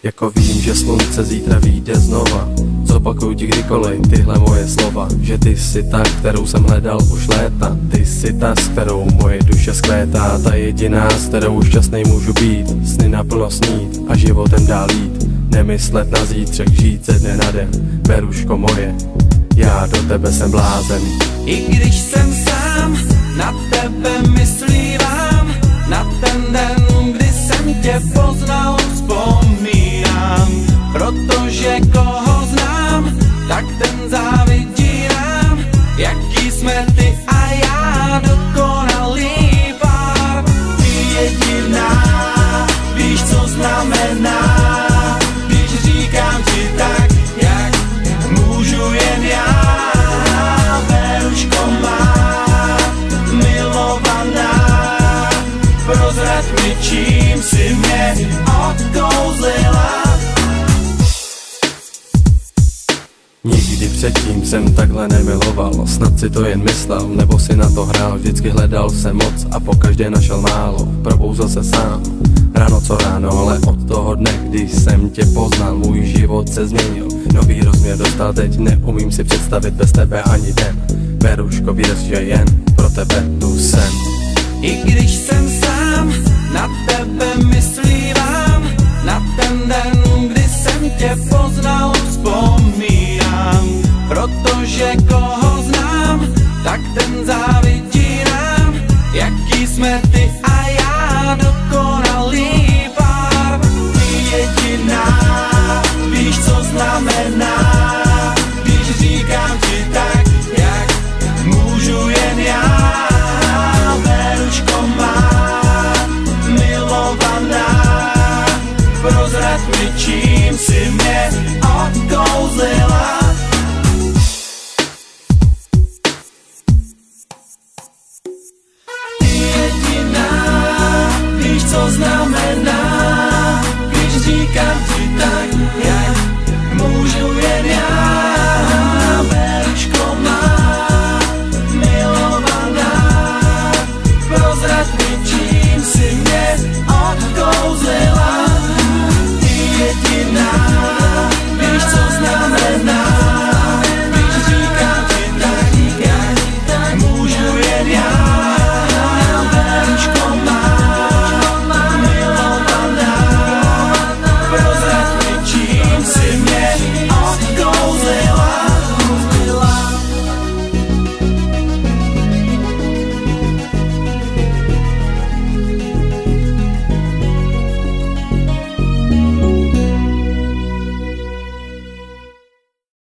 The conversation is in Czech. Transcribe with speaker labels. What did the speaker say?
Speaker 1: Jako vím, že slunce zítra vyjde znova, zopakuju ti kdykoliv tyhle moje slova. Že ty jsi ta, kterou jsem hledal už léta. Ty jsi ta, s kterou moje duše skvétá. Ta jediná, s kterou šťastnej můžu být. Sny naplno snít a životem dál jít. Nemyslet na zítřek, žít ze dne na den. Beruško moje, já do tebe jsem blázen.
Speaker 2: I když jsem sám, na tebe myslívám. Na ten den, kdy jsem tě poznal, vzpomínám. Protože koho znám, tak ten závidí nám. Jaký jsme ty a já, dokonalý pár. Ty jediná, víš co znamená, když říkám ti tak, jak můžu jen já. Beruško má, milovaná, prozrať mi, čím si mě odkouzlila.
Speaker 1: Nikdy předtím jsem takhle nemiloval, snad si to jen myslel, nebo si na to hrál. Vždycky hledal jsem moc a pokaždé našel málo. Probouzl se sám, ráno co ráno, ale od toho dne, když jsem tě poznal, můj život se změnil. Nový rozměr dostal, teď neumím si představit bez tebe ani den. Beruško, věř, že jen pro tebe tu jsem.
Speaker 2: I když jsem sám, na tebe myslívám. Na ten den, kdy jsem tě poznal, vzpomínám. Protože koho znám, tak ten závidí nám. Jaký jsme